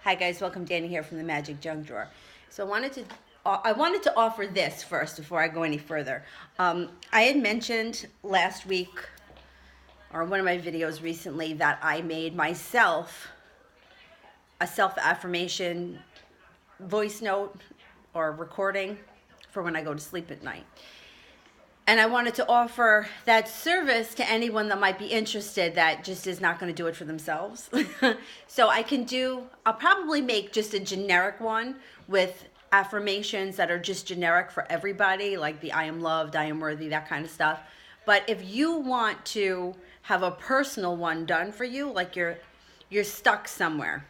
Hi guys, welcome. Danny here from the Magic Junk Drawer. So I wanted to offer this first before I go any further. I had mentioned last week or one of my videos recently that I made myself a self-affirmation voice note or recording for when I go to sleep at night. And I wanted to offer that service to anyone that might be interested that just is not going to do it for themselves. So I'll probably make just a generic one with affirmations that are just generic for everybody, like the I am loved, I am worthy, that kind of stuff. But if you want to have a personal one done for you, like you're stuck somewhere.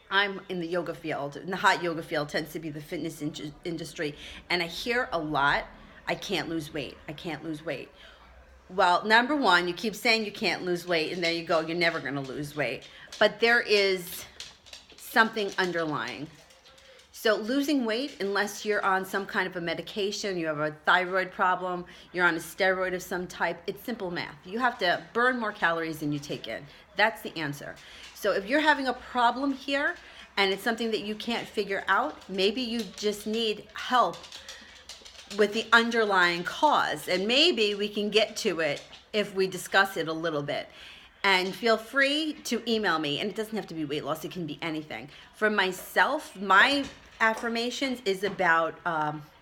I'm in the yoga field, and the hot yoga field tends to be the fitness industry. And I hear a lot, I can't lose weight. I can't lose weight. Well, number one, you keep saying you can't lose weight, and there you go, you're never going to lose weight. But there is something underlying. So losing weight, unless you're on some kind of a medication, you have a thyroid problem, you're on a steroid of some type, it's simple math. You have to burn more calories than you take in. That's the answer. So if you're having a problem here and it's something that you can't figure out, maybe you just need help with the underlying cause. And maybe we can get to it if we discuss it a little bit. And feel free to email me. And it doesn't have to be weight loss. It can be anything. For myself, my affirmations is about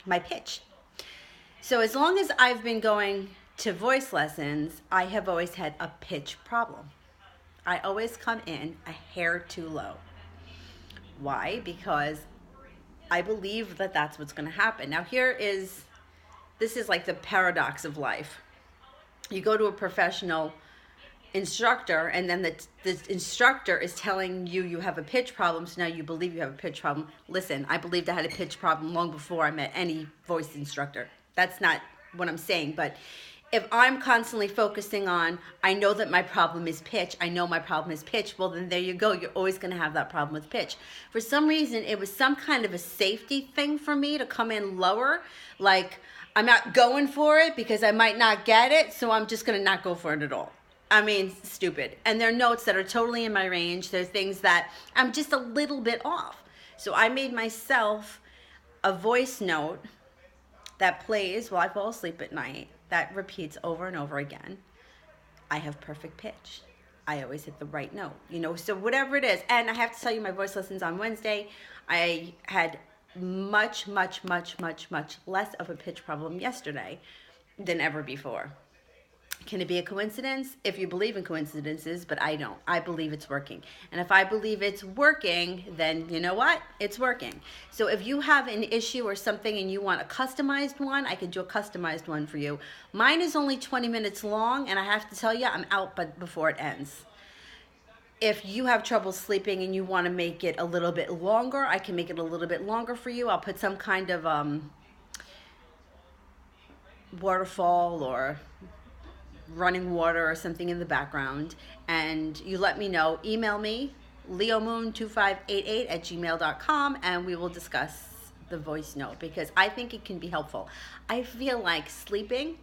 my pitch. So as long as I've been going to voice lessons, I have always had a pitch problem. I always come in a hair too low. Why? Because I believe that that's what's going to happen. Now this is like the paradox of life. You go to a professional instructor, and then the instructor is telling you have a pitch problem, so now you believe you have a pitch problem. Listen, I believed I had a pitch problem long before I met any voice instructor. That's not what I'm saying, but if I'm constantly focusing on, I know that my problem is pitch, I know my problem is pitch, well then there you go, you're always going to have that problem with pitch. For some reason, it was some kind of a safety thing for me to come in lower, like I'm not going for it because I might not get it, so I'm just going to not go for it at all. I mean, stupid. And there are notes that are totally in my range. There are things that I'm just a little bit off. So I made myself a voice note that plays while I fall asleep at night, that repeats over and over again. I have perfect pitch. I always hit the right note, so whatever it is. And I have to tell you, my voice lessons on Wednesday, I had much, much, much, much, much less of a pitch problem yesterday than ever before. Can it be a coincidence? If you believe in coincidences, but I don't. I believe it's working. And if I believe it's working, then you know what? It's working. So if you have an issue or something and you want a customized one, I can do a customized one for you. Mine is only 20 minutes long, and I have to tell you, I'm out but before it ends. If you have trouble sleeping and you want to make it a little bit longer, I can make it a little bit longer for you. I'll put some kind of waterfall or running water or something in the background, and you let me know. Email me, leomoon2588@gmail.com, and we will discuss the voice note, because I think it can be helpful. I feel like sleeping,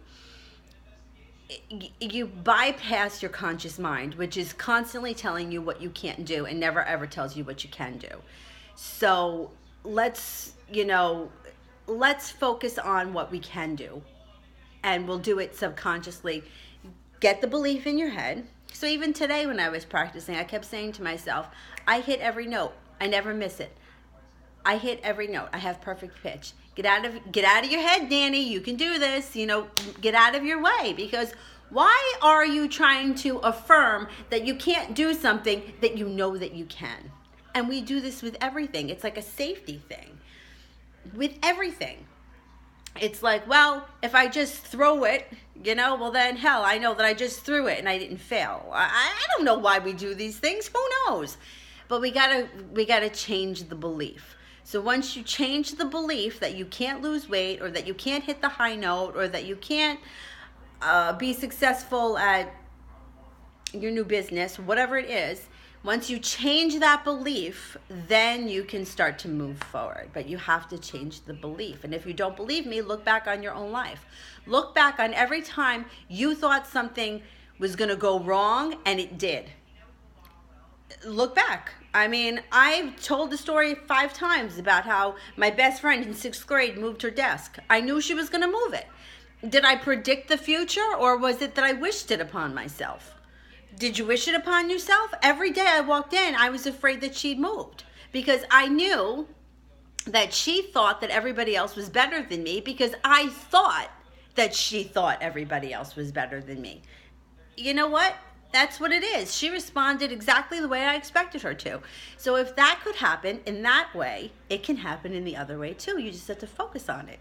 you bypass your conscious mind, which is constantly telling you what you can't do and never ever tells you what you can do. So let's focus on what we can do, and we'll do it subconsciously. Get the belief in your head. So even today when I was practicing, I kept saying to myself, I hit every note. I never miss it. I hit every note. I have perfect pitch. Get out of your head, Danny. You can do this. Get out of your way, because why are you trying to affirm that you can't do something that you know that you can? And we do this with everything. It's like a safety thing with everything. It's like, well, if I just throw it, well then hell, I know that I just threw it and I didn't fail. I don't know why we do these things. Who knows? But we gotta change the belief. So once you change the belief that you can't lose weight, or that you can't hit the high note, or that you can't be successful at your new business, whatever it is, once you change that belief, then you can start to move forward. But you have to change the belief. And if you don't believe me, look back on your own life. Look back on every time you thought something was going to go wrong and it did. look back. I mean, I've told the story 5 times about how my best friend in 6th grade moved her desk. I knew she was going to move it. Did I predict the future, or was it that I wished it upon myself? Did you wish it upon yourself? Every day I walked in, I was afraid that she'd moved, because I knew that she thought that everybody else was better than me, because I thought that she thought everybody else was better than me. You know what? That's what it is. She responded exactly the way I expected her to. So if that could happen in that way, it can happen in the other way too. You just have to focus on it.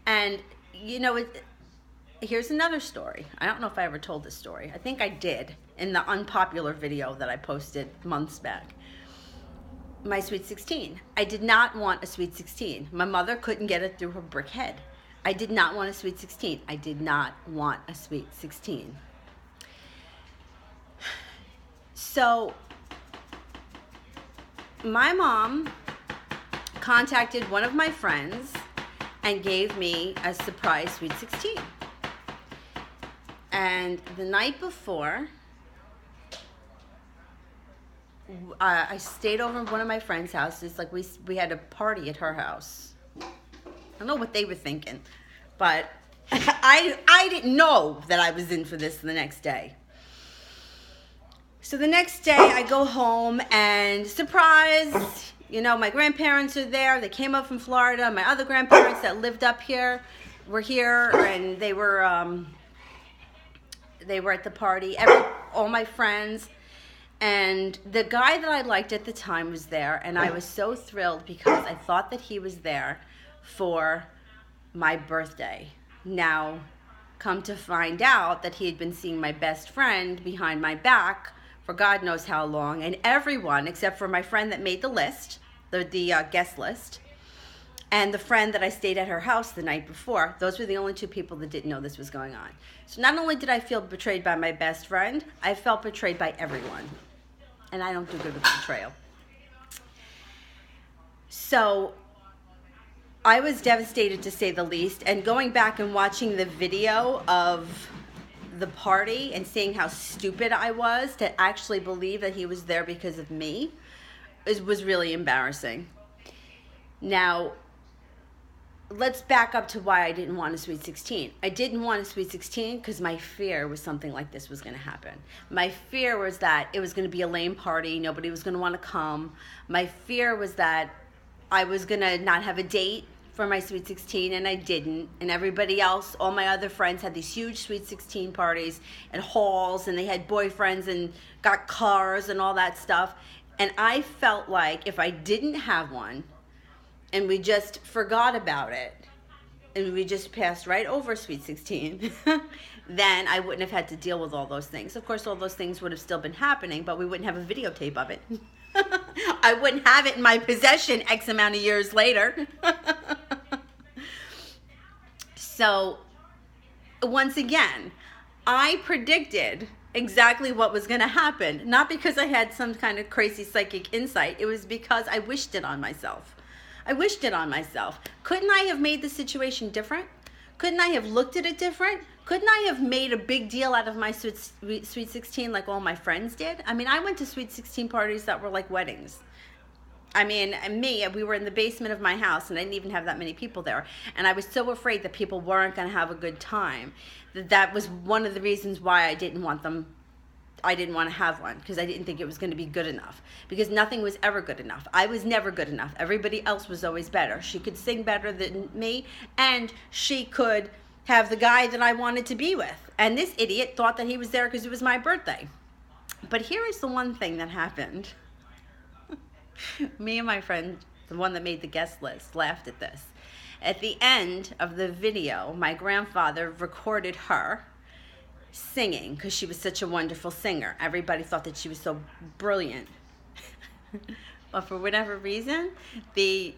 And, you know, here's another story. I don't know if I ever told this story. I think I did in the unpopular video that I posted months back. My sweet 16. I did not want a sweet 16. My mother couldn't get it through her brick head. I did not want a sweet 16. I did not want a sweet 16. So my mom contacted one of my friends and gave me a surprise sweet 16. And the night before, I stayed over at one of my friends' houses. Like we had a party at her house. I don't know what they were thinking, but I didn't know that I was in for this the next day. So the next day I go home and surprise, you know, my grandparents are there. They came up from Florida. My other grandparents that lived up here were here, and they were at the party. All my friends. And the guy that I liked at the time was there, and I was so thrilled because I thought that he was there for my birthday. Now, come to find out that he had been seeing my best friend behind my back for God knows how long, and everyone except for my friend that made the list, the guest list, and the friend that I stayed at her house the night before, those were the only 2 people that didn't know this was going on. So not only did I feel betrayed by my best friend, I felt betrayed by everyone. And I don't do good with betrayal. So I was devastated, to say the least, and going back and watching the video of the party and seeing how stupid I was to actually believe that he was there because of me, it was really embarrassing. Now, let's back up to why I didn't want a sweet 16. I didn't want a sweet 16 because my fear was something like this was going to happen. My fear was that it was going to be a lame party. Nobody was going to want to come. My fear was that I was going to not have a date for my sweet 16, and I didn't. And everybody else, all my other friends, had these huge sweet 16 parties and halls, and they had boyfriends and got cars and all that stuff. And I felt like if I didn't have one, and we just forgot about it, and we just passed right over sweet 16, then I wouldn't have had to deal with all those things. Of course, all those things would have still been happening, but we wouldn't have a videotape of it. I wouldn't have it in my possession X amount of years later. So, once again, I predicted exactly what was going to happen. Not because I had some kind of crazy psychic insight. It was because I wished it on myself. I wished it on myself. Couldn't I have made the situation different? Couldn't I have looked at it different? Couldn't I have made a big deal out of my sweet 16 like all my friends did? I mean, I went to sweet 16 parties that were like weddings. I mean, we were in the basement of my house, and I didn't even have that many people there. And I was so afraid that people weren't going to have a good time. That was one of the reasons why I didn't want them. I didn't want to have one, because I didn't think it was going to be good enough, because nothing was ever good enough. I was never good enough. Everybody else was always better. She could sing better than me, and she could have the guy that I wanted to be with. And this idiot thought that he was there because it was my birthday. But here is the one thing that happened. Me and my friend, the one that made the guest list, laughed at this. At the end of the video, my grandfather recorded her singing because she was such a wonderful singer. Everybody thought that she was so brilliant. But for whatever reason, the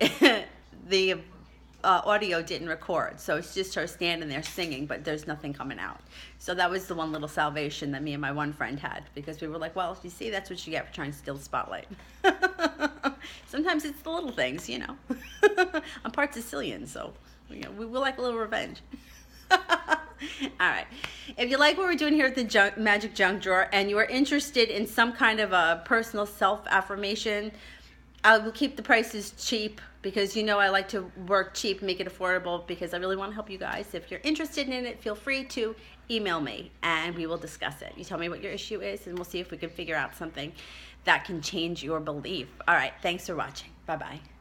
audio didn't record. So it's just her standing there singing, but there's nothing coming out. So that was the one little salvation that me and my one friend had, because we were like, well, you see, that's what you get for trying to steal the spotlight. Sometimes it's the little things, you know. I'm part Sicilian, so you know, we like a little revenge. All right. If you like what we're doing here at the Magic Junk Drawer and you are interested in some kind of a personal self-affirmation, I will keep the prices cheap because I like to work cheap, make it affordable because I really want to help you guys. If you're interested in it, feel free to email me and we will discuss it. You tell me what your issue is and we'll see if we can figure out something that can change your belief. All right. Thanks for watching. Bye-bye.